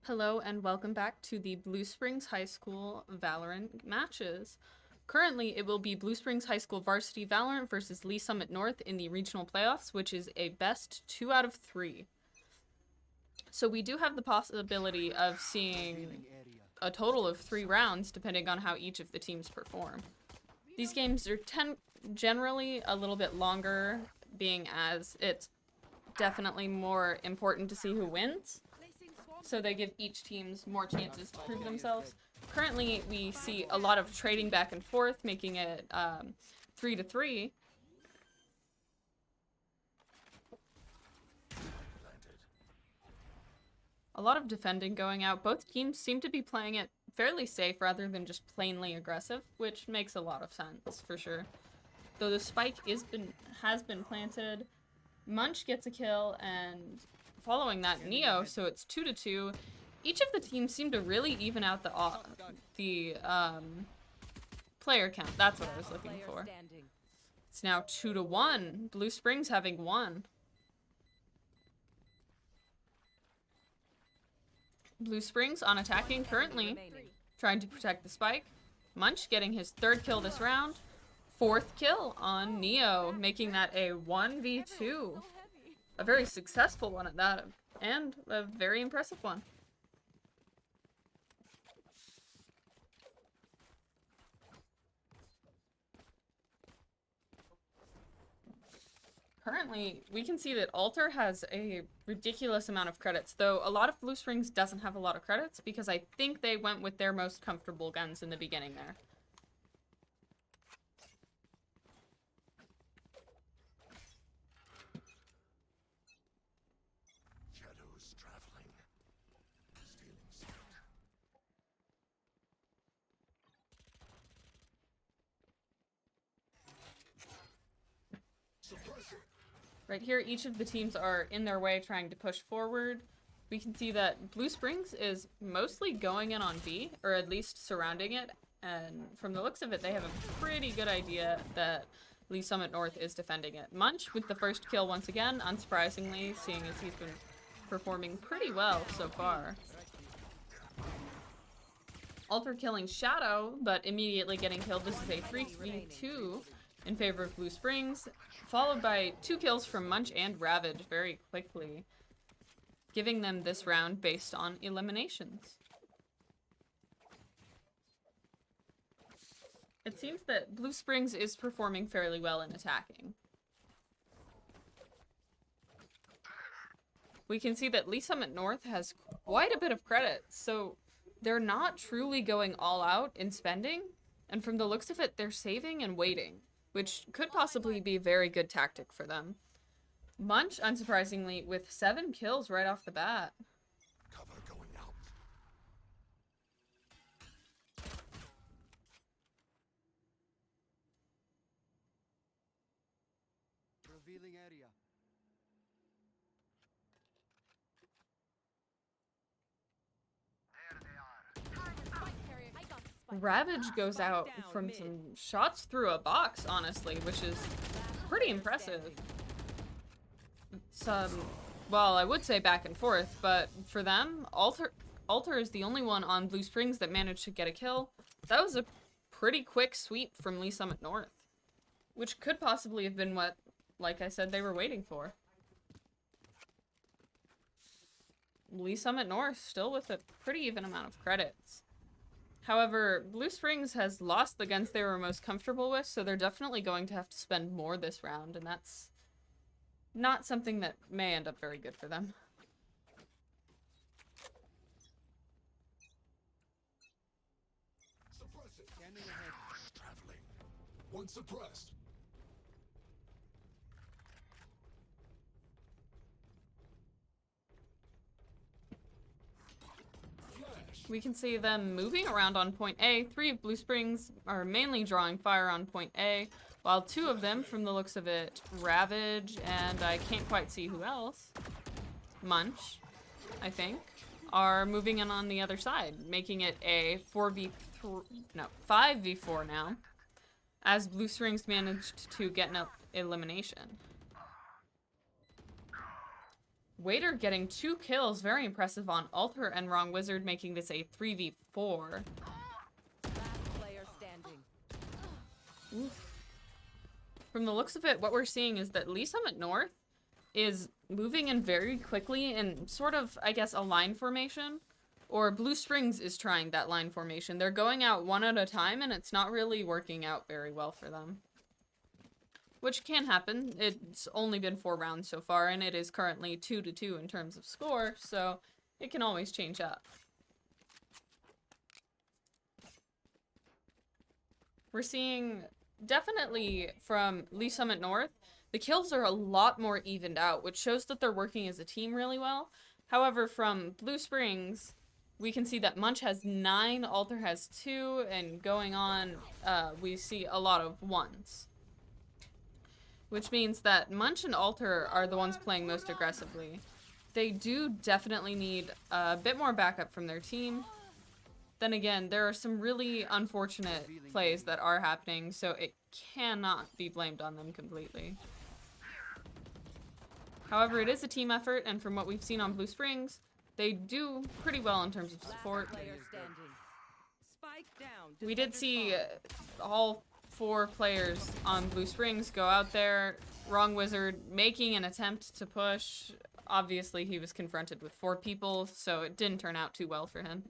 Hello and welcome back to the Blue Springs High School Valorant matches. Currently, it will be Blue Springs High School Varsity Valorant versus Lee Summit North in the regional playoffs, which is a best 2 out of 3. So we do have the possibility of seeing a total of 3 rounds depending on how each of the teams perform. These games are generally a little bit longer, being as it's definitely more important to see who wins. So they give each teams more chances to prove themselves. Currently, we see a lot of trading back and forth, making it 3-3. A lot of defending going out. Both teams seem to be playing it fairly safe rather than just plainly aggressive, which makes a lot of sense for sure. Though the spike has been planted, Munch gets a kill, and following that, Neo, so it's 2-2. Each of the teams seem to really even out the player count. That's what I was looking for. It's now 2-1. Blue Springs having won. Blue Springs on attacking currently, trying to protect the spike. Munch getting his 3rd kill this round. 4th kill on Neo, making that a 1v2. A very successful one at that, and a very impressive one. Currently, we can see that Alter has a ridiculous amount of credits, though a lot of Blue Springs doesn't have a lot of credits because I think they went with their most comfortable guns in the beginning there. Right here, each of the teams are in their way trying to push forward. We can see that Blue Springs is mostly going in on B, or at least surrounding it, and from the looks of it, they have a pretty good idea that Lee Summit North is defending it. Munch with the 1st kill once again, unsurprisingly, seeing as he's been performing pretty well so far. Alter killing Shadow, but immediately getting killed. This is a 3v2 in favor of Blue Springs, followed by 2 kills from Munch and Ravage very quickly, giving them this round based on eliminations. It seems that Blue Springs is performing fairly well in attacking. We can see that Lee Summit North has quite a bit of credits, so they're not truly going all out in spending, and from the looks of it, they're saving and waiting, which could possibly be a very good tactic for them. Munch, unsurprisingly, with 7 kills right off the bat. Cover going out. Revealing area. Ravage goes out from some shots through a box, honestly, which is pretty impressive. Well, I would say back and forth, but for them, Alter is the only one on Blue Springs that managed to get a kill. That was a pretty quick sweep from Lee Summit North, which could possibly have been what, like I said, they were waiting for. Lee Summit North still with a pretty even amount of credits. However, Blue Springs has lost the guns they were most comfortable with, so they're definitely going to have to spend more this round, and that's not something that may end up very good for them. Suppress it. Traveling. One suppressed. We can see them moving around on point A. 3 of Blue Springs are mainly drawing fire on point A, while 2 of them, from the looks of it, Ravage, and I can't quite see who else, Munch, I think, are moving in on the other side, making it a 5v4 now, as Blue Springs managed to get an elimination. Waiter getting 2 kills. Very impressive on Alter and Wrong Wizard, making this a 3v4. Last player standing. Oof. From the looks of it, what we're seeing is that Lee Summit North is moving in very quickly in sort of, I guess, a line formation. Or Blue Springs is trying that line formation. They're going out one at a time, and it's not really working out very well for them. Which can happen. It's only been 4 rounds so far, and it is currently 2-2 in terms of score, so it can always change up. We're seeing, definitely from Lee Summit North, the kills are a lot more evened out, which shows that they're working as a team really well. However, from Blue Springs, we can see that Munch has 9, Alter has 2, and going on, we see a lot of 1s. Which means that Munch and Alter are the ones playing most aggressively. They do definitely need a bit more backup from their team. Then again, there are some really unfortunate plays that are happening, so it cannot be blamed on them completely. However, it is a team effort, and from what we've seen on Blue Springs, they do pretty well in terms of support. Last player standing. Spike down. We did Defenders see fall. all 4 players on Blue Springs go out there. Wrong Wizard making an attempt to push. Obviously, he was confronted with 4 people, so it didn't turn out too well for him.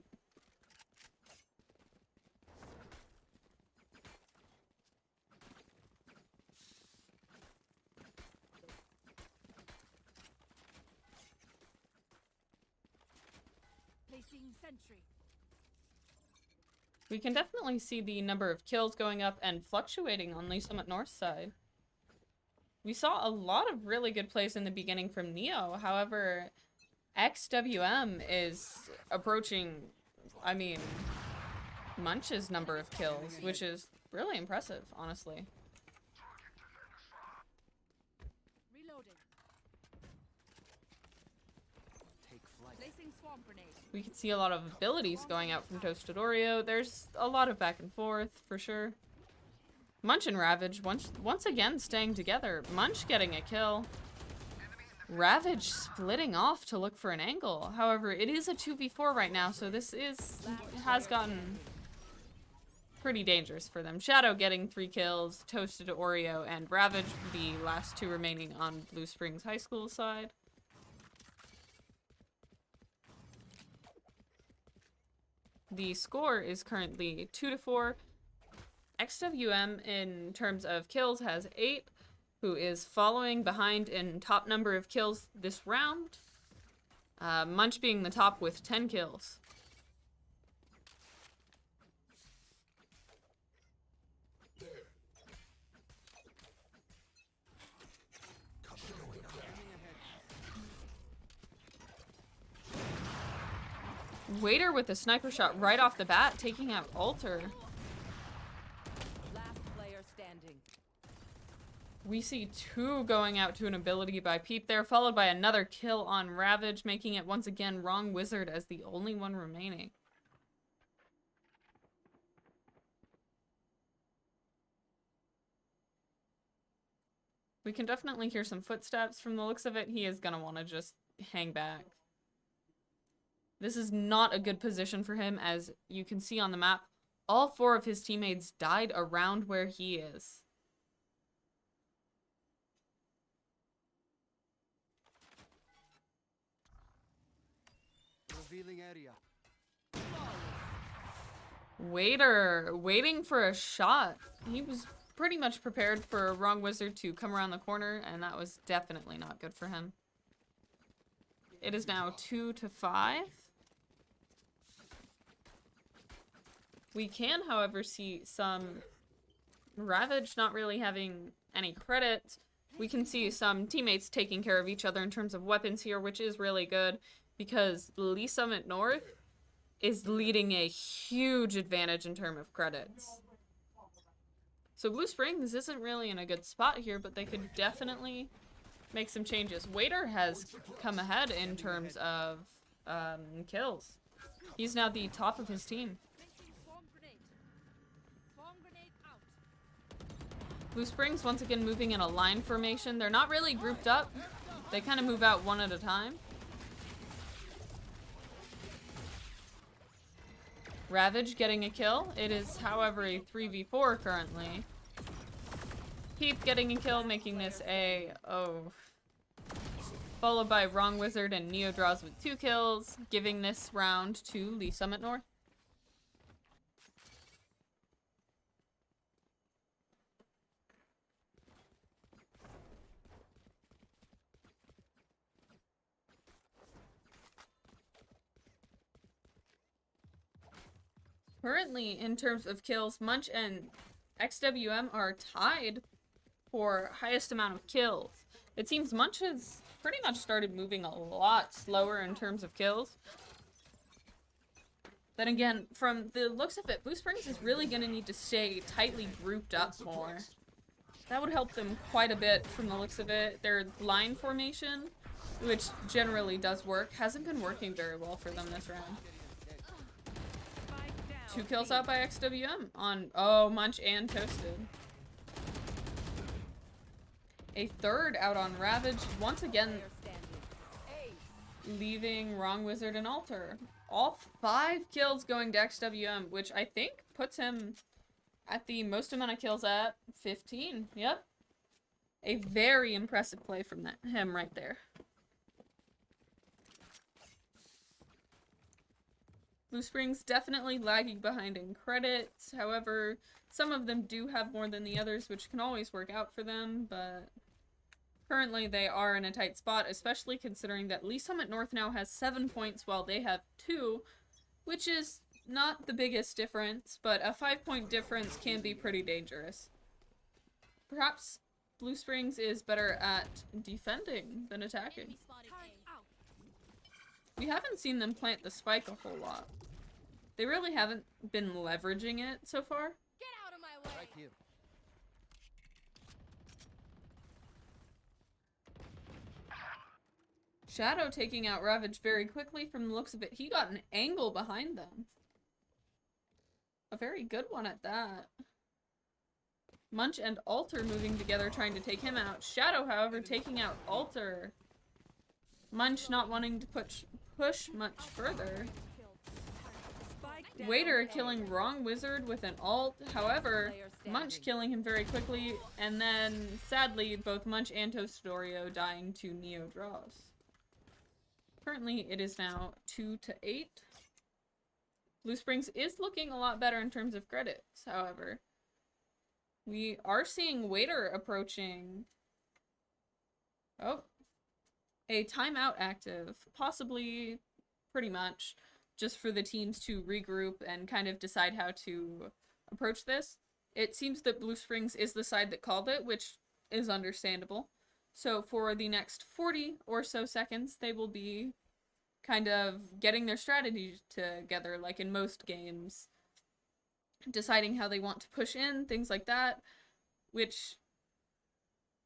Placing sentry. We can definitely see the number of kills going up and fluctuating on Lee Summit North side. We saw a lot of really good plays in the beginning from Neo. However, XWM is approaching, I mean, Munch's number of kills, which is really impressive, honestly. Reloading. Take flight. Placing swamp grenade. We can see a lot of abilities going out from Toasted Oreo. There's a lot of back and forth, for sure. Munch and Ravage once again staying together. Munch getting a kill. Ravage splitting off to look for an angle. However, it is a 2v4 right now, so this has gotten pretty dangerous for them. Shadow getting 3 kills, Toasted Oreo and Ravage, the last 2 remaining on Blue Springs High School side. The score is currently 2-4. XWM in terms of kills has 8, who is following behind in top number of kills this round. Munch being the top with 10 kills. Waiter with a sniper shot right off the bat, taking out Alter. Last player standing. We see 2 going out to an ability by Peep there, followed by another kill on Ravage, making it once again Wrong Wizard as the only one remaining. We can definitely hear some footsteps. From the looks of it, he is gonna want to just hang back. This is not a good position for him, as you can see on the map. All 4 of his teammates died around where he is. Revealing area. Waiter, waiting for a shot. He was pretty much prepared for Wrong Wizard to come around the corner, and that was definitely not good for him. It is now 2-5. We can, however, see some Ravage not really having any credit. We can see some teammates taking care of each other in terms of weapons here, which is really good, because Lee Summit North is leading a huge advantage in terms of credits. So Blue Springs isn't really in a good spot here, but they could definitely make some changes. Waiter has come ahead in terms of kills. He's now the top of his team. Placing swamp grenade. Swamp grenade out. Blue Springs once again moving in a line formation. They're not really grouped up. They kind of move out one at a time. Ravage getting a kill. It is, however, a 3v4 currently. Heath getting a kill, making this a... oh. Followed by Wrong Wizard and Neo Draws with 2 kills, giving this round to Lee Summit North. Currently, in terms of kills, Munch and XWM are tied for highest amount of kills. It seems Munch has pretty much started moving a lot slower in terms of kills. Then again, from the looks of it, Blue Springs is really going to need to stay tightly grouped up more. That would help them quite a bit from the looks of it. Their line formation, which generally does work, hasn't been working very well for them this round. 2 kills out by XWM on, oh, Munch and Toasted. A third out on Ravage, once again leaving Wrong Wizard and Alter. All 5 kills going to XWM, which I think puts him at the most amount of kills at 15. Yep. A very impressive play from him right there. Blue Springs definitely lagging behind in credits. However, some of them do have more than the others, which can always work out for them, but currently they are in a tight spot, especially considering that Lee Summit North now has 7 points while they have 2, which is not the biggest difference, but a 5-point difference can be pretty dangerous. Perhaps Blue Springs is better at defending than attacking. We haven't seen them plant the spike a whole lot. They really haven't been leveraging it so far. Get out of my way. Right here. Shadow taking out Ravage very quickly from the looks of it. He got an angle behind them. A very good one at that. Munch and Alter moving together trying to take him out. Shadow, however, taking out Alter. Munch not wanting to push much further. Waiter killing Wrong Wizard with an ult. However, Munch killing him very quickly. And then, sadly, both Munch and Toasted Oreo dying to Neo Draws. Currently, it is now 2-8. Blue Springs is looking a lot better in terms of credits, however. We are seeing Waiter approaching... oh. A timeout active, possibly pretty much just for the teams to regroup and kind of decide how to approach this. It seems that Blue Springs is the side that called it, which is understandable. So for the next 40 or so seconds, they will be kind of getting their strategy together, like in most games, deciding how they want to push in, things like that, which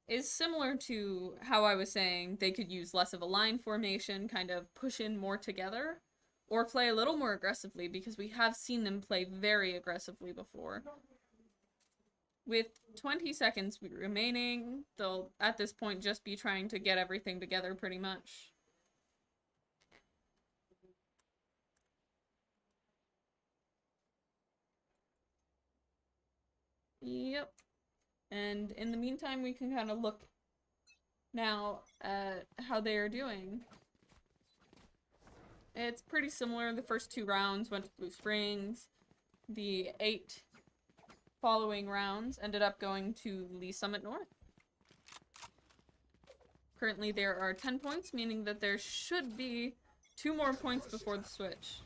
is similar to how I was saying they could use less of a line formation, kind of push in more together, or play a little more aggressively, because we have seen them play very aggressively before. With 20 seconds remaining, they'll at this point just be trying to get everything together pretty much. Yep. And in the meantime, we can kind of look now at how they are doing. It's pretty similar. The first 2 rounds went to Blue Springs. The 8 following rounds ended up going to Lee Summit North. Currently, there are 10 points, meaning that there should be 2 more points before the switch.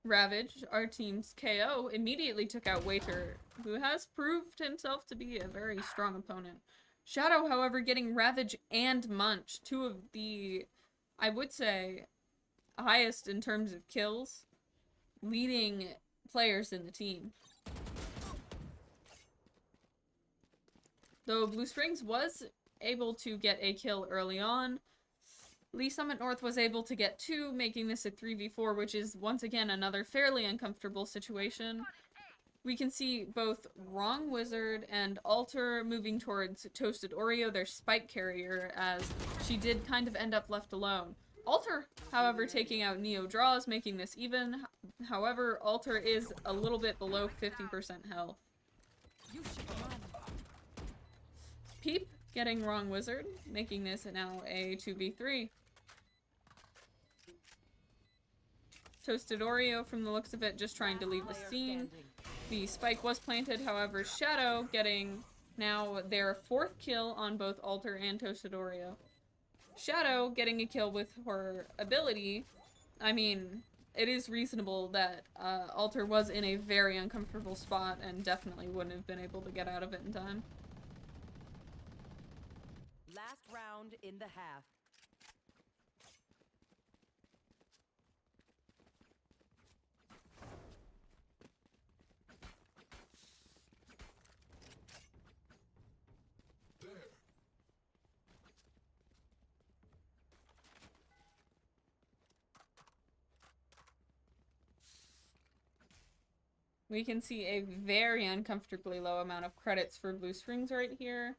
Ravage, our team's KO, immediately took out Waiter, who has proved himself to be a very strong opponent. Shadow, however, getting Ravage and Munch, 2 of the, I would say, highest in terms of kills, leading players in the team. Though Blue Springs was able to get a kill early on, Lee Summit North was able to get 2, making this a 3v4, which is once again another fairly uncomfortable situation. We can see both Wrong Wizard and Alter moving towards Toasted Oreo, their spike carrier, as she did kind of end up left alone. Alter, however, taking out Neo draws, making this even. However, Alter is a little bit below 50% health. You should run. Peep getting wrong wizard, making this now a 2v3. Toasted Oreo, from the looks of it, just trying to leave the scene. The spike was planted, however, Shadow getting now their 4th kill on both Alter and Toasted Oreo. Shadow getting a kill with her ability. I mean, it is reasonable that Alter was in a very uncomfortable spot and definitely wouldn't have been able to get out of it in time. Last round in the half. We can see a very uncomfortably low amount of credits for Blue Springs right here.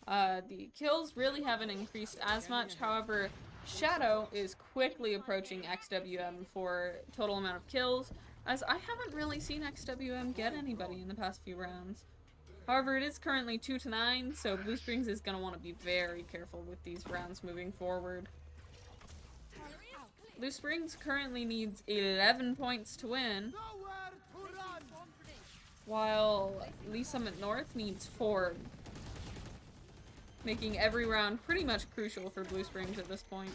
The kills really haven't increased as much, however, Shadow is quickly approaching XWM for total amount of kills, as I haven't really seen XWM get anybody in the past few rounds. However, it is currently 2-9, so Blue Springs is going to want to be very careful with these rounds moving forward. Blue Springs currently needs 11 points to win, while Lee Summit North needs 4, making every round pretty much crucial for Blue Springs at this point.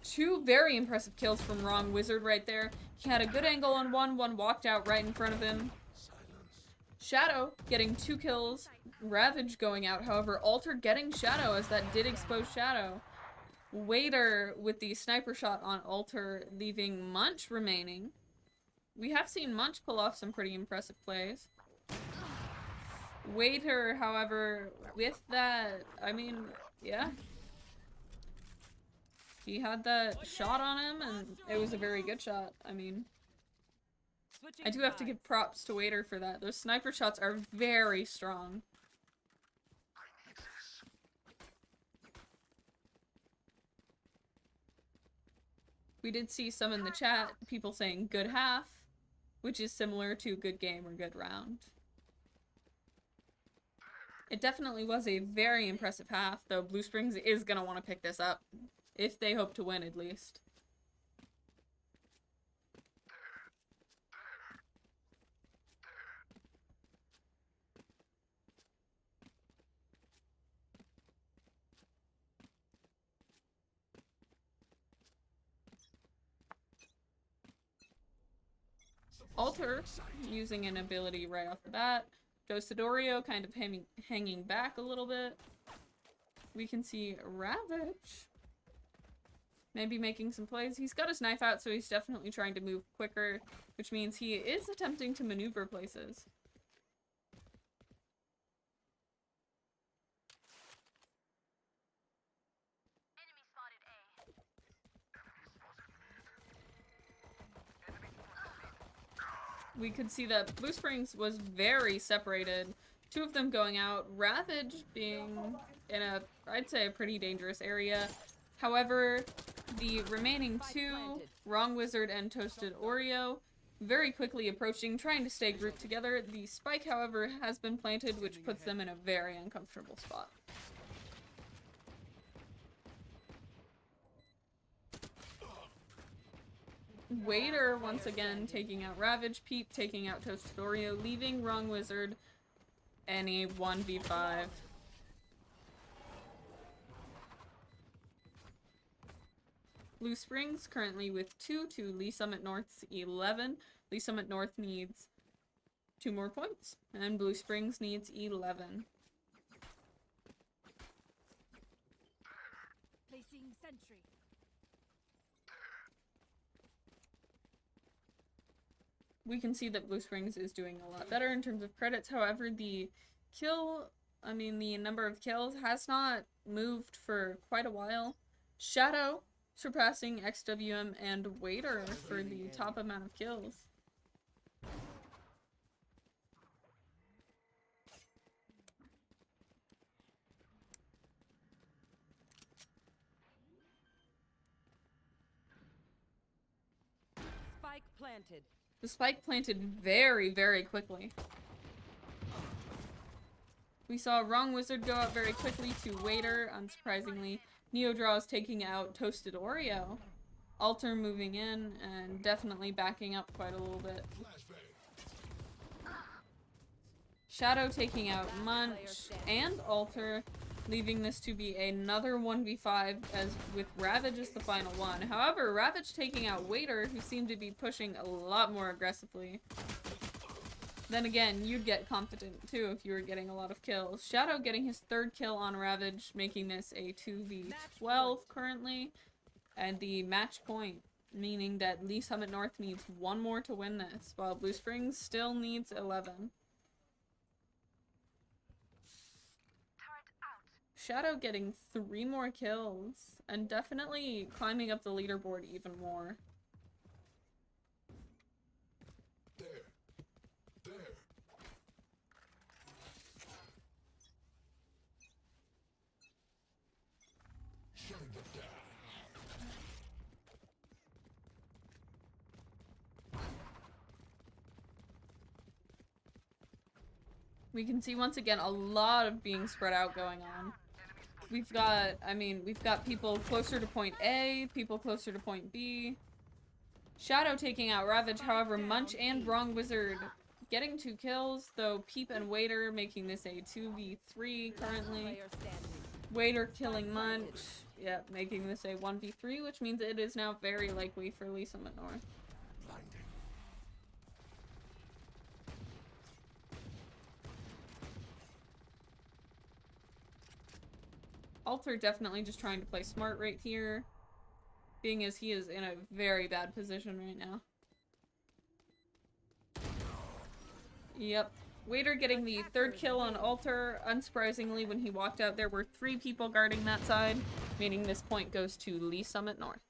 Two very impressive kills from Wrong Wizard right there. He had a good angle on one walked out right in front of him. Shadow getting 2 kills, Ravage going out, however, Alter getting Shadow, as that did expose Shadow. Waiter with the sniper shot on Alter, leaving Munch remaining. We have seen Munch pull off some pretty impressive plays. Waiter, however, with that, I mean, yeah. He had that shot on him, and it was a very good shot. I mean, I do have to give props to Waiter for that. Those sniper shots are very strong. We did see some in the chat, people saying good half, which is similar to good game or good round. It definitely was a very impressive half, though Blue Springs is going to want to pick this up, if they hope to win at least. Alter, using an ability right off the bat. Dosidorio kind of hanging back a little bit. We can see Ravage maybe making some plays. He's got his knife out, so he's definitely trying to move quicker, which means he is attempting to maneuver places. We could see that Blue Springs was very separated. 2 of them going out, Ravage being in a, I'd say, a pretty dangerous area. However, the remaining 2, Wrong Wizard and Toasted Oreo, very quickly approaching, trying to stay grouped together. The spike, however, has been planted, which puts them in a very uncomfortable spot. Waiter once again taking out Ravage, Peep taking out Toasted Oreo, leaving Wrong Wizard in a 1v5. Blue Springs currently with 2 to Lee Summit North's 11. Lee Summit North needs 2 more points, and Blue Springs needs 11. Placing sentry. We can see that Blue Springs is doing a lot better in terms of credits. However, the number of kills has not moved for quite a while. Shadow surpassing XWM and Waiter for the top amount of kills. planted. The spike planted very, very quickly. We saw Wrong Wizard go up very quickly to Waiter, unsurprisingly. Neodraw is taking out Toasted Oreo. Alter moving in and definitely backing up quite a little bit. Shadow taking out Munch and Alter, leaving this to be another 1v5 as with Ravage as the final one. However, Ravage taking out Waiter, who seemed to be pushing a lot more aggressively. Then again, you'd get confident too if you were getting a lot of kills. Shadow getting his 3rd kill on Ravage, making this a 2v12 currently. And the match point, meaning that Lee Summit North needs 1 more to win this, while Blue Springs still needs 11. Shadow getting 3 more kills, and definitely climbing up the leaderboard even more. We can see once again a lot of being spread out going on. We've got people closer to point A, people closer to point B. Shadow taking out Ravage, however, Munch and Wrong Wizard getting 2 kills, though Peep and Waiter making this a 2v3 currently. Waiter killing Munch, yep, making this a 1v3, which means it is now very likely for Lee Summit North. Alter definitely just trying to play smart right here, being as he is in a very bad position right now. Yep. Waiter getting the 3rd kill on Alter. Unsurprisingly, when he walked out, there were 3 people guarding that side, meaning this point goes to Lee Summit North.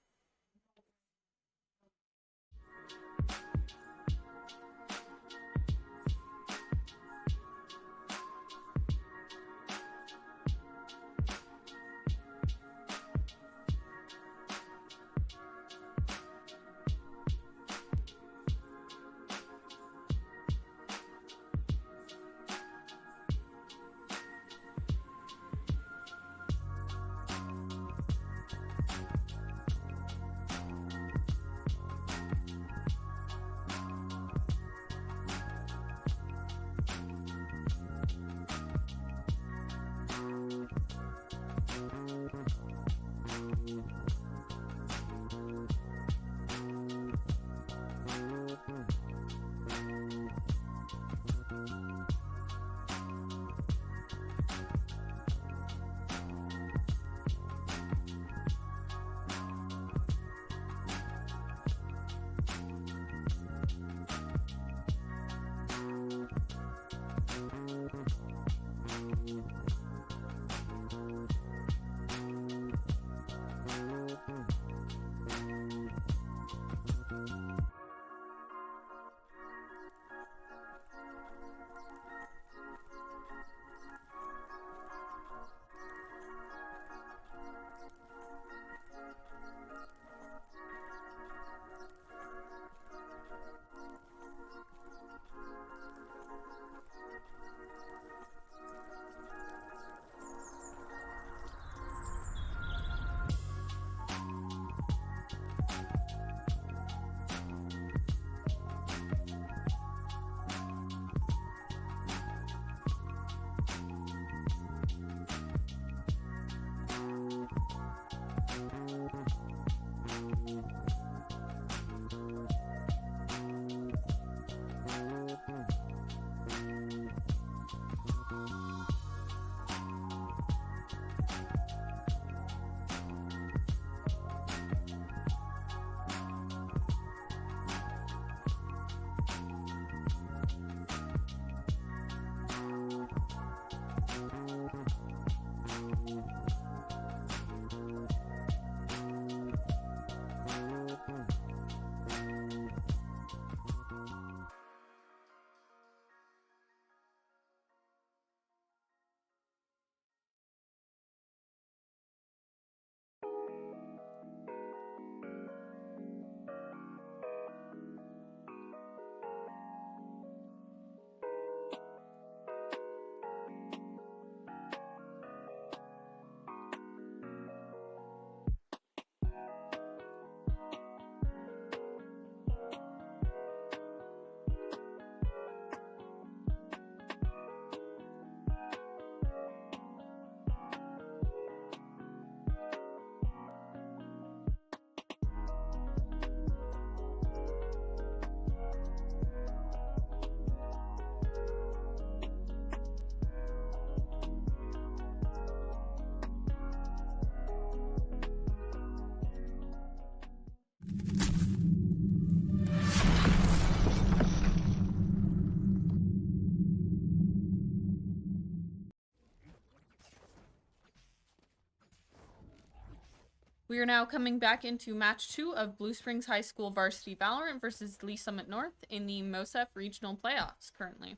We are now coming back into match 2 of Blue Springs High School Varsity Valorant versus Lee Summit North in the MOSEF Regional Playoffs currently.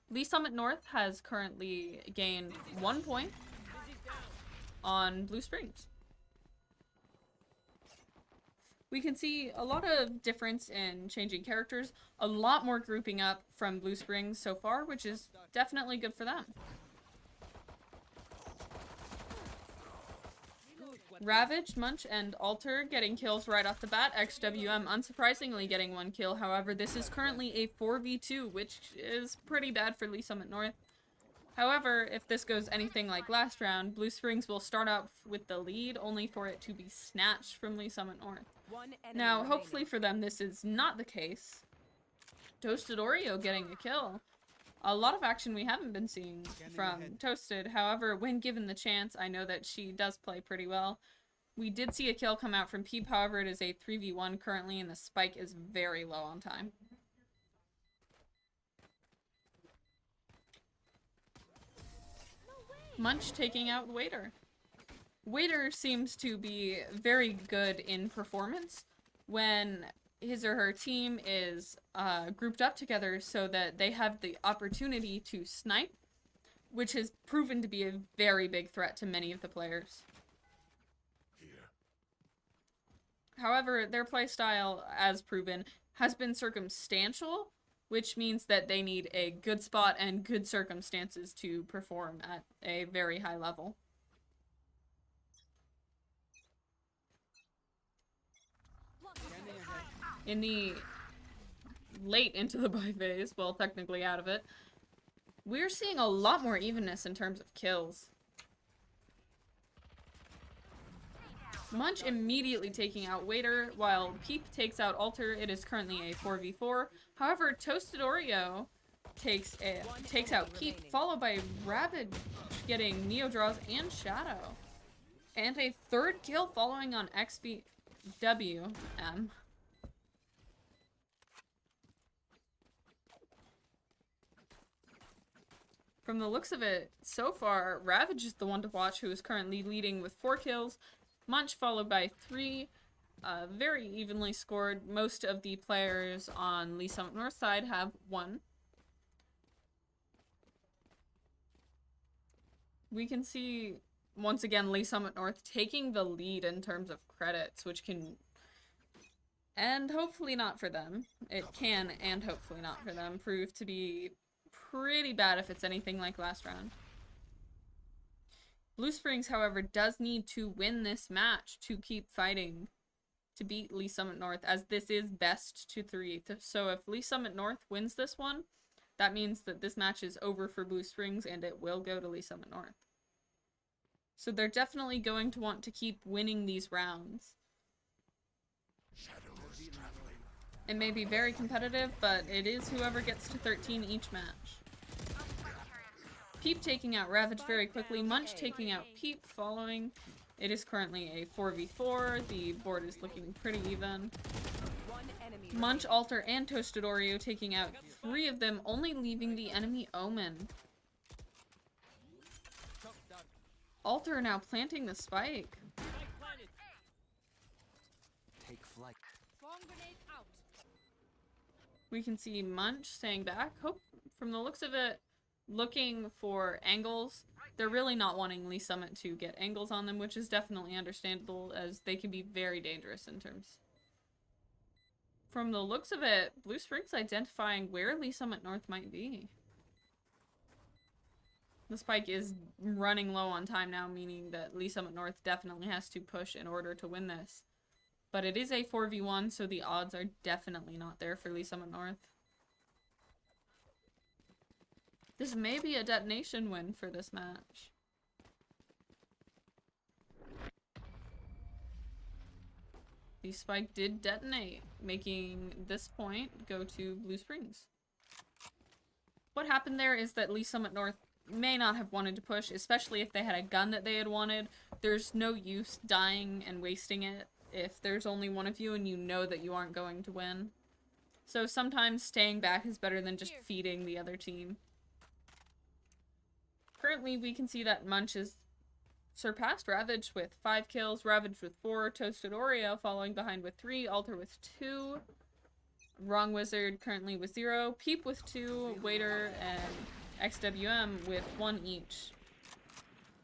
Lee Summit North has currently gained 1 point on Blue Springs. We can see a lot of difference in changing characters, a lot more grouping up from Blue Springs so far, which is definitely good for them. Ravage, Munch, and Alter getting kills right off the bat. XWM unsurprisingly getting 1 kill. However, this is currently a 4v2, which is pretty bad for Lee Summit North. However, if this goes anything like last round, Blue Springs will start out with the lead, only for it to be snatched from Lee Summit North. Now, hopefully for them, this is not the case. Toasted Oreo getting a kill. A lot of action we haven't been seeing from Toasted. However, when given the chance, I know that she does play pretty well. We did see a kill come out from Peep, however, it is a 3v1 currently, and the spike is very low on time. Munch taking out Waiter. Waiter seems to be very good in performance when his or her team is grouped up together so that they have the opportunity to snipe, which has proven to be a very big threat to many of the players. Here. However, their playstyle, as proven, has been circumstantial, which means that they need a good spot and good circumstances to perform at a very high level. In the late into the buy phase, well, technically out of it, we're seeing a lot more evenness in terms of kills. Munch immediately taking out Waiter, while Peep takes out Alter. It is currently a 4v4. However, Toasted Oreo takes out Peep, followed by Ravage getting Neo Draws and Shadow. And a 3rd kill following on XVWM. From the looks of it, so far, Ravage is the one to watch, who is currently leading with 4 kills. Munch followed by 3, very evenly scored. Most of the players on Lee Summit North side have 1. We can see, once again, Lee Summit North taking the lead in terms of credits, which can, and hopefully not for them, it can, and hopefully not for them, prove to be pretty bad if it's anything like last round. Blue Springs, however, does need to win this match to keep fighting to beat Lee Summit North, as this is best to 3. So if Lee Summit North wins this one, that means that this match is over for Blue Springs and it will go to Lee Summit North. So they're definitely going to want to keep winning these rounds. Shadows traveling. It may be very competitive, but it is whoever gets to 13 each match. Peep taking out Ravage very quickly. Munch taking out Peep following. It is currently a 4v4. The board is looking pretty even. Munch, Alter, and Toasted Oreo taking out 3 of them, only leaving the enemy Omen. Alter now planting the spike. Take flight. Swarm grenade out. We can see Munch staying back. Hope, from the looks of it, looking for angles. They're really not wanting Lee Summit to get angles on them, which is definitely understandable, as they can be very dangerous in terms. From the looks of it, Blue Springs identifying where Lee Summit North might be. The spike is running low on time now, meaning that Lee Summit North definitely has to push in order to win this. But it is a 4v1, so the odds are definitely not there for Lee Summit North. This may be a detonation win for this match. The spike did detonate, making this point go to Blue Springs. What happened there is that Lee Summit North may not have wanted to push, especially if they had a gun that they had wanted. There's no use dying and wasting it if there's only one of you and you know that you aren't going to win. So sometimes staying back is better than just feeding the other team. Currently, we can see that Munch is surpassed Ravage with 5 kills, Ravage with 4, Toasted Oreo following behind with 3, Alter with 2, Wrong Wizard currently with 0, Peep with 2, Waiter and XWM with 1 each.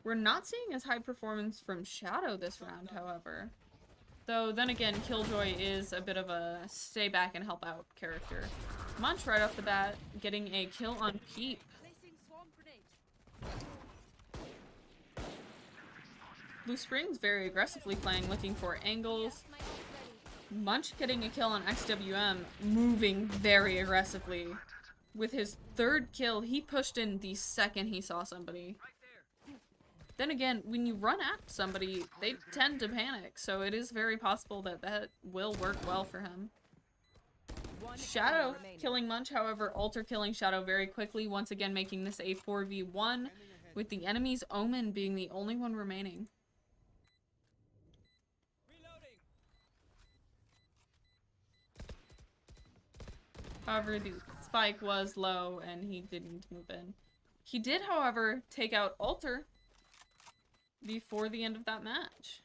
We're not seeing as high performance from Shadow this round, however. Though, then again, Killjoy is a bit of a stay back and help out character. Munch right off the bat, getting a kill on Peep. Placing swarm grenade. Blue Springs very aggressively playing, looking for angles. My ult ready. Munch getting a kill on XWM, moving very aggressively. With his 3rd kill, he pushed in the second he saw somebody. Then again, when you run at somebody, they tend to panic, so it is very possible that that will work well for him. Shadow killing Munch, however, Alter killing Shadow very quickly, once again making this a 4v1, with the enemy's Omen being the only one remaining. However, the spike was low and he didn't move in. He did, however, take out Alter before the end of that match.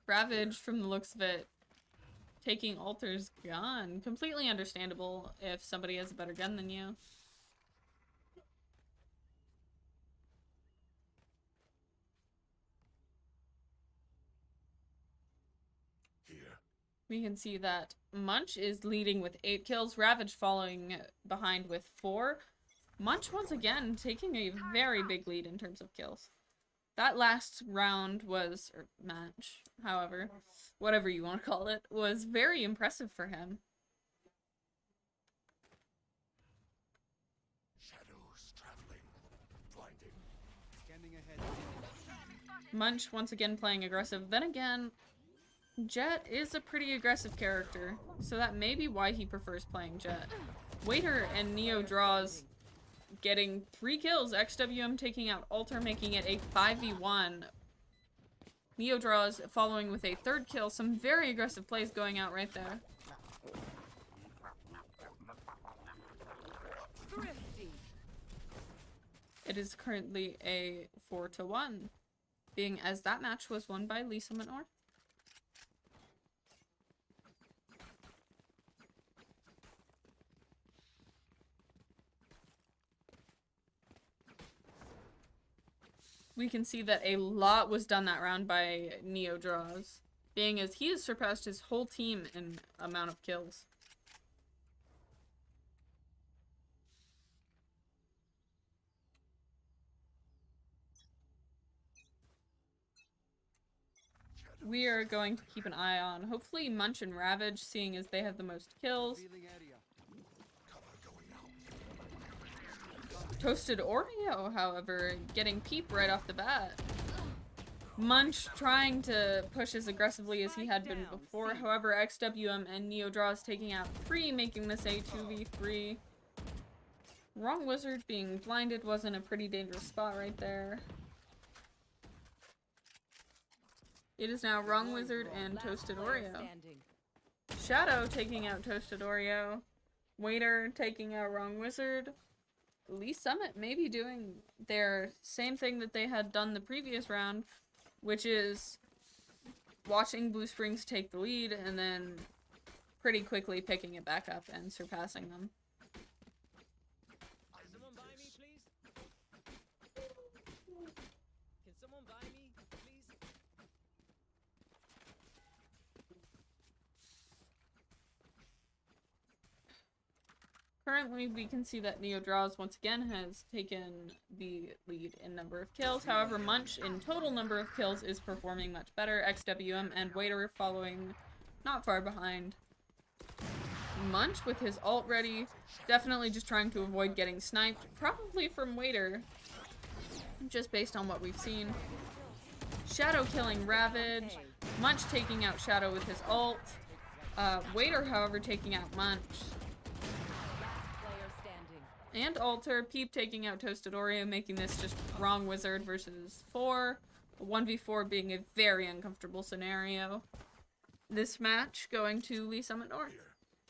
Ravage, from the looks of it, taking Alter's gun. Completely understandable if somebody has a better gun than you. Here. We can see that Munch is leading with 8 kills, Ravage following behind with 4. Munch once again taking a very big lead in terms of kills. That last round was, or match, however, whatever you want to call it, was very impressive for him. Shadows traveling. Blinding. Scanning ahead. Munch once again playing aggressive. Then again, Jet is a pretty aggressive character, so that may be why he prefers playing Jet. Waiter and Neo draws getting 3 kills, XWM taking out Alter, making it a 5v1. Neo draws following with a 3rd kill. Some very aggressive plays going out right there. Thrifty. It is currently a 4-1, being as that match was won by Lee Summit North. We can see that a lot was done that round by Neo Draws, being as he has surpassed his whole team in amount of kills. We are going to keep an eye on hopefully Munch and Ravage, seeing as they have the most kills. Revealing area. Cover going out. Toasted Oreo, however, getting Peep right off the bat. Munch trying to push as aggressively as he had been before. However, XWM and Neo Draws taking out 3, making this a 2v3. Wrong Wizard being blinded was in a pretty dangerous spot right there. It is now Wrong Wizard and Toasted Oreo. Shadow taking out Toasted Oreo. Waiter taking out Wrong Wizard. Lee Summit may be doing their same thing that they had done the previous round, which is watching Blue Springs take the lead and then pretty quickly picking it back up and surpassing them. Someone buy me, please? Can someone buy me, please? Currently, we can see that Neo Draws once again has taken the lead in number of kills. However, Munch in total number of kills is performing much better. XWM and Waiter following not far behind. Munch with his ult ready, definitely just trying to avoid getting sniped, probably from Waiter, just based on what we've seen. Shadow killing Ravage, Munch taking out Shadow with his ult, Waiter, however, taking out Munch. And Alter, Peep taking out Toasted Oreo, making this just Wrong Wizard versus 4. 1v4 being a very uncomfortable scenario. This match going to Lee Summit North,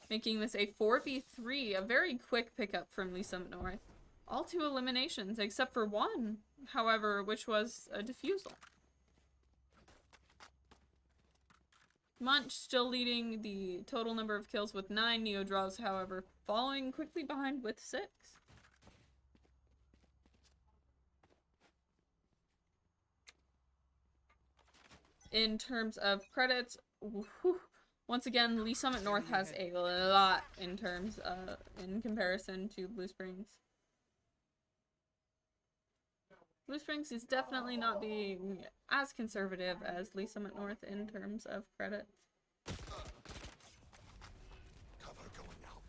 making this a 4v3, a very quick pickup from Lee Summit North. All 2 eliminations, except for one, however, which was a defusal. Munch still leading the total number of kills with 9. Neo Draws, however, following quickly behind with 6. In terms of credits, once again, Lee Summit North has a lot in terms in comparison to Blue Springs. Blue Springs is definitely not being as conservative as Lee Summit North in terms of credits. Cover going out.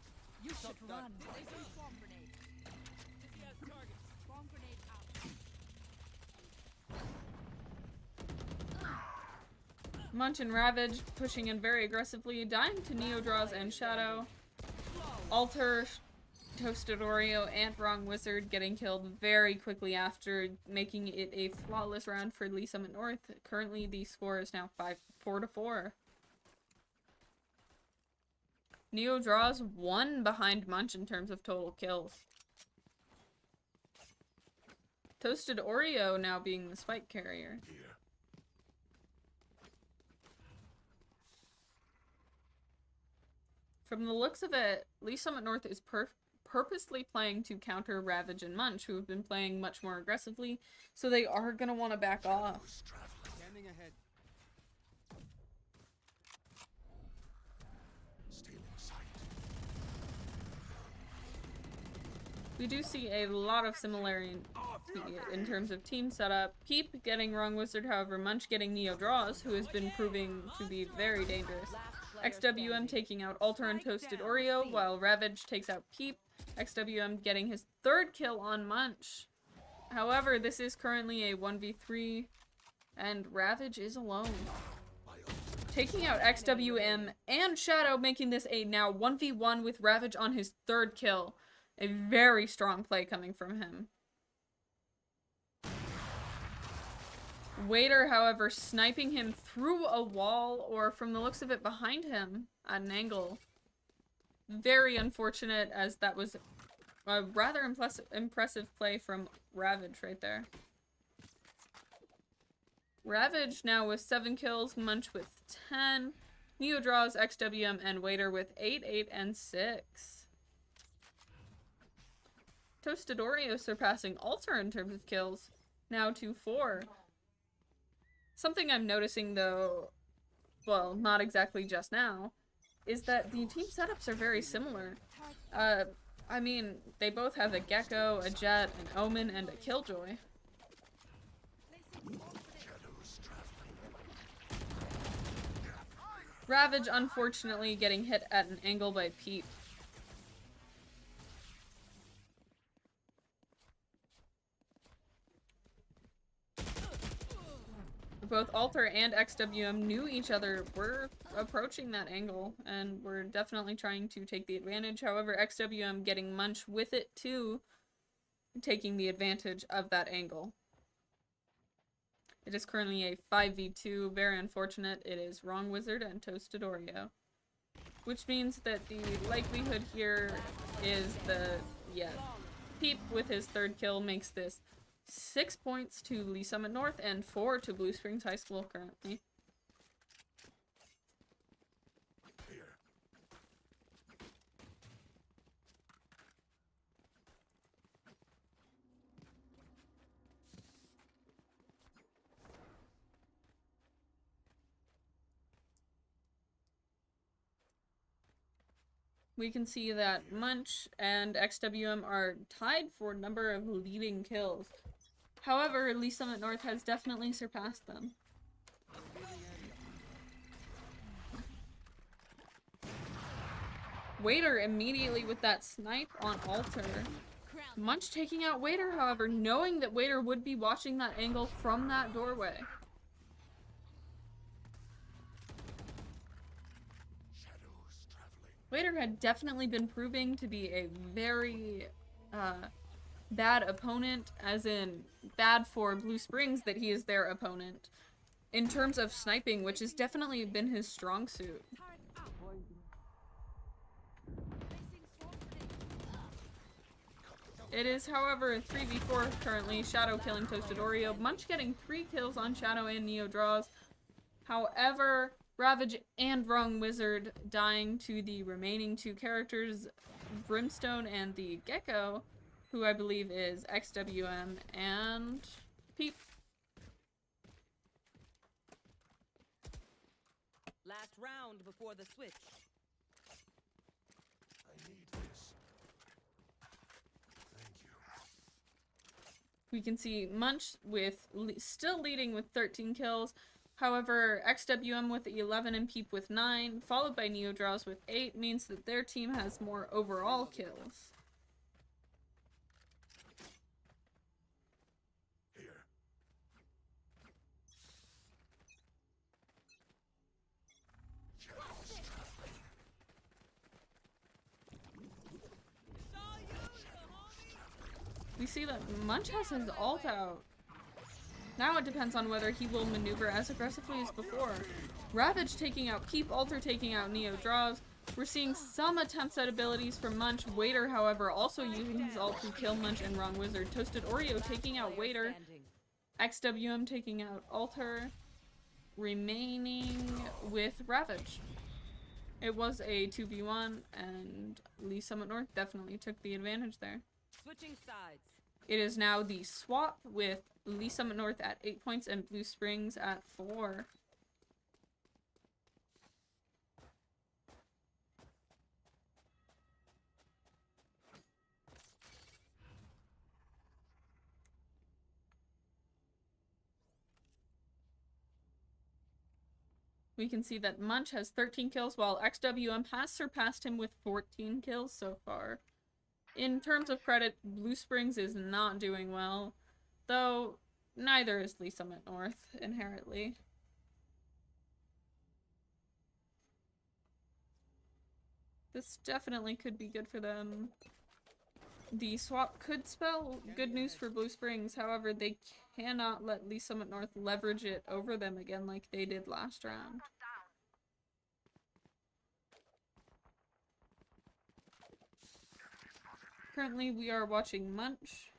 You should run. Placing swarm grenade. He has targets. Swarm grenade out. Munch and Ravage pushing in very aggressively, dying to Neo Draws and Shadow. Alter, Toasted Oreo, and Wrong Wizard getting killed very quickly after, making it a flawless round for Lee Summit North. Currently, the score is now 4-4. Neo Draws 1 behind Munch in terms of total kills. Toasted Oreo now being the spike carrier. Here. From the looks of it, Lee Summit North is purposely playing to counter Ravage and Munch, who have been playing much more aggressively, so they are going to want to back off. Shadows traveling. Scanning ahead. Stealing sight. We do see a lot of similarity in terms of team setup. Peep getting Wrong Wizard, however, Munch getting Neo Draws, who has been proving to be very dangerous. XWM taking out Alter and Toasted Oreo, while Ravage takes out Peep. XWM getting his 3rd kill on Munch. However, this is currently a 1v3, and Ravage is alone. Taking out XWM and Shadow, making this a now 1v1 with Ravage on his 3rd kill. A very strong play coming from him. Waiter, however, sniping him through a wall, or from the looks of it, behind him at an angle. Very unfortunate, as that was a rather impressive play from Ravage right there. Ravage now with 7 kills, Munch with 10, Neo Draws, XWM, and Waiter with 8, 8, and 6. Toasted Oreo surpassing Alter in terms of kills, now to 4. Something I'm noticing, though, well, not exactly just now, is that the team setups are very similar. I mean, they both have a Gecko, a Jet, an Omen, and a Killjoy. Shadows traveling. Ravage, unfortunately, getting hit at an angle by Peep. Both Alter and XWM knew each other were approaching that angle and were definitely trying to take the advantage. However, XWM getting Munch with it too, taking the advantage of that angle. It is currently a 5v2, very unfortunate. It is Wrong Wizard and Toasted Oreo. Which means that the likelihood here is Peep with his 3rd kill makes this 6 points to Lee Summit North and 4 to Blue Springs High School currently. Here. We can see that Munch and XWM are tied for number of leading kills. However, Lee Summit North has definitely surpassed them. Waiter immediately with that snipe on Alter. Munch taking out Waiter, however, knowing that Waiter would be watching that angle from that doorway. Shadows traveling. Waiter had definitely been proving to be a very bad opponent, as in bad for Blue Springs that he is their opponent, in terms of sniping, which has definitely been his strong suit. Turret out. Placing swarm grenade. It is, however, a 3v4 currently. Shadow killing Toasted Oreo. Munch getting 3 kills on Shadow and Neo draws. However, Ravage and Wrong Wizard dying to the remaining 2 characters, Brimstone and the Gecko, who I believe is XWM and Peep. Last round before the switch. I need this. Thank you. We can see Munch with still leading with 13 kills. However, XWM with 11 and Peep with 9, followed by Neo Draws with 8, means that their team has more overall kills. Here. Shadows traveling. It's all you, little homie. We see that Munch has his ult out. Now it depends on whether he will maneuver as aggressively as before. Ravage taking out Peep, Alter taking out Neo Draws. We're seeing some attempts at abilities from Munch. Waiter, however, also using his ult to kill Munch and Wrong Wizard. Toasted Oreo taking out Waiter. Standing. XWM taking out Alter. Remaining with Ravage. It was a 2v1 and Lee Summit North definitely took the advantage there. Switching sides. It is now the swap with Lee Summit North at 8 points and Blue Springs at 4. We can see that Munch has 13 kills while XWM has surpassed him with 14 kills so far. In terms of credit, Blue Springs is not doing well, though neither is Lee Summit North inherently. This definitely could be good for them. The swap could spell good news for Blue Springs, however, they cannot let Lee Summit North leverage it over them again like they did last round. Currently, we are watching Munch.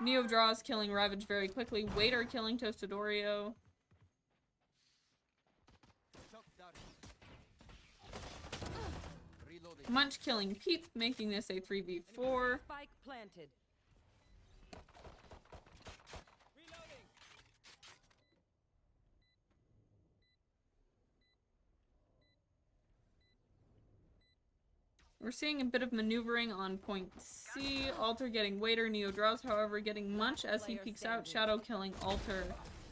Neo Draws killing Ravage very quickly. Waiter killing Toasted Oreo. Munch killing Peep, making this a 3v4. Spike planted. Reloading. We're seeing a bit of maneuvering on point C. Alter getting Waiter, Neo Draws, however, getting Munch as he peeks out. Shadow killing Alter,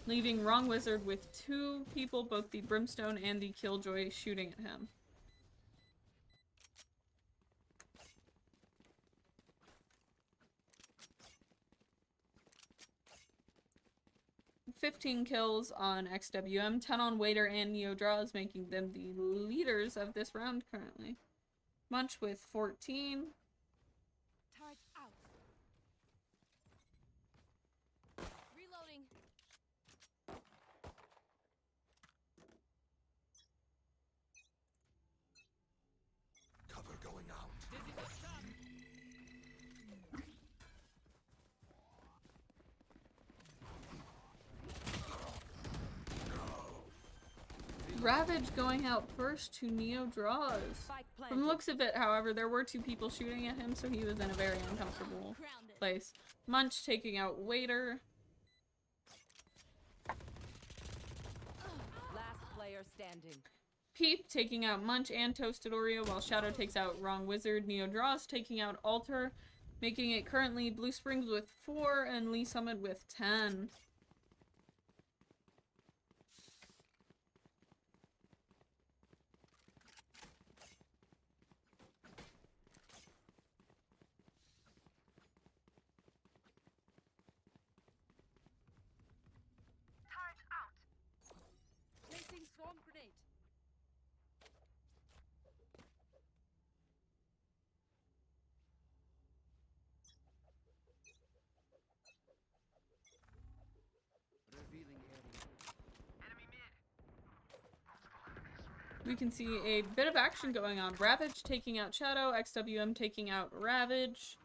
leaving Wrong Wizard with 2 people, both the Brimstone and the Killjoy, shooting at him. "15 kills on XWM, 10 on Waiter and Neo Draws, making them the leaders of this round currently. Munch with 14. Turret out. Reloading. Cover going out. Dizzy's up top. Ravage going out first to Neo Draws. Spike planted. From the looks of it, however, there were 2 people shooting at him, so he was in a very uncomfortable Grounded. place. Munch taking out Waiter. Last player standing. Peep taking out Munch and Toasted Oreo, while Shadow takes out Wrong Wizard. Neo Draws taking out Alter, making it currently Blue Springs with 4 and Lee Summit with 10. Placing swarm grenade. Revealing area. We can see a bit of action going on. Ravage taking out Shadow, XWM taking out Ravage.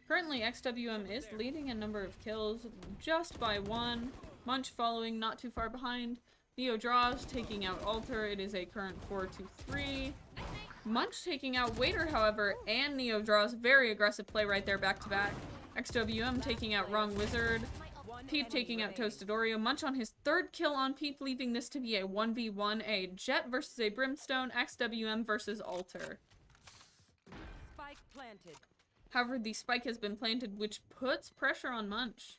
Currently, XWM is leading a number of kills just by one. Munch following not too far behind. Neo draws, taking out Alter. It is a current 4-2-3. Munch taking out Waiter, however, and Neo draws. Very aggressive play right there, back to back. XWM taking out Wrong Wizard. Peep taking out Toasted Oreo. Munch on his third kill on Peep, leaving this to be a 1v1. A Jet versus a Brimstone. XWM versus Alter. Spike planted. However, the spike has been planted, which puts pressure on Munch.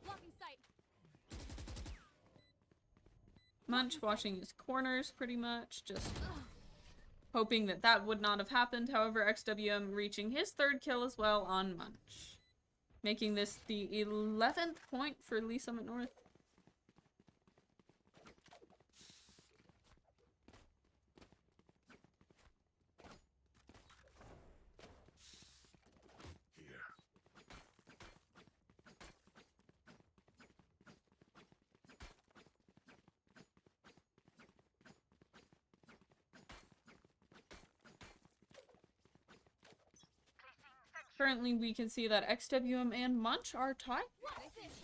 Blocking sight. Munch watching his corners pretty much, just hoping that that would not have happened. However, XWM reaching his third kill as well on Munch, making this the 11th point for Lee Summit North. Here. Currently, we can see that XWM and Munch are tied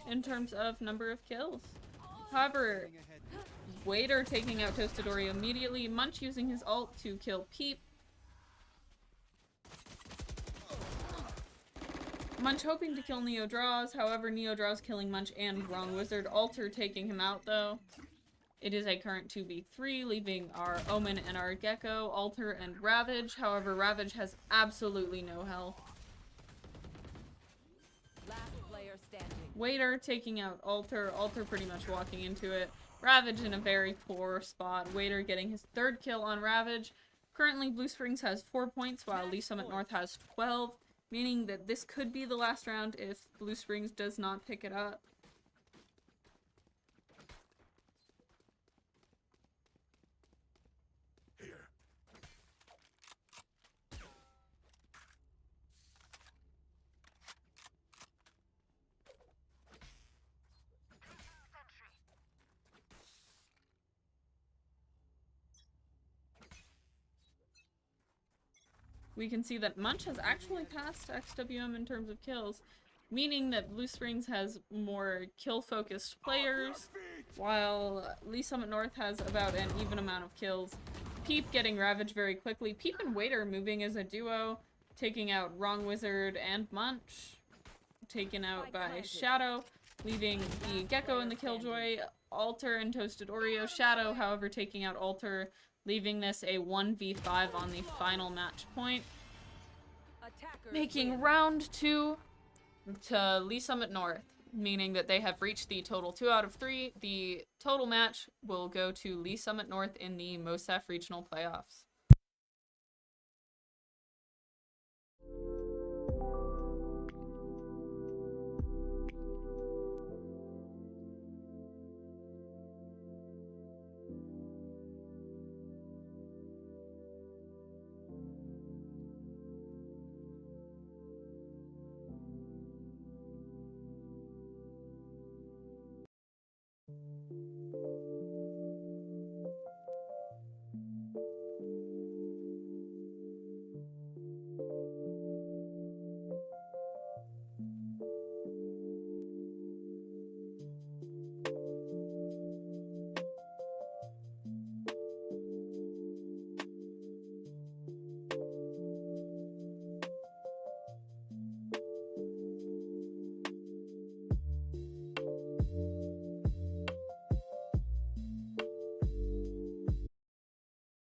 in terms of number of kills. However, Waiter taking out Toasted Oreo immediately, Munch using his ult to kill Peep. Munch hoping to kill Neo Draws, however, Neo Draws killing Munch and Wrong Wizard. Alter taking him out though. It is a current 2v3, leaving our Omen and our Gecko, Alter and Ravage. However, Ravage has absolutely no health. Last player standing. Waiter taking out Alter, Alter pretty much walking into it. Ravage in a very poor spot. Waiter getting his third kill on Ravage. Currently, Blue Springs has 4 points, while Lee Summit North has 12, meaning that this could be the last round if Blue Springs does not pick it up. Here. We can see that Munch has actually passed XWM in terms of kills, meaning that Blue Springs has more kill-focused players, while Lee Summit North has about an even amount of kills. Peep getting Ravage very quickly. Peep and Waiter moving as a duo, taking out Wrong Wizard and Munch. Taken out by Shadow, leaving the Gecko and the Killjoy. Alter and Toasted Oreo. Shadow, however, taking out Alter, leaving this a 1v5 on the final match point. Attackers Making win. round 2 to Lee Summit North, meaning that they have reached the total 2 out of 3. The total match will go to Lee Summit North in the MOSAF regional playoffs.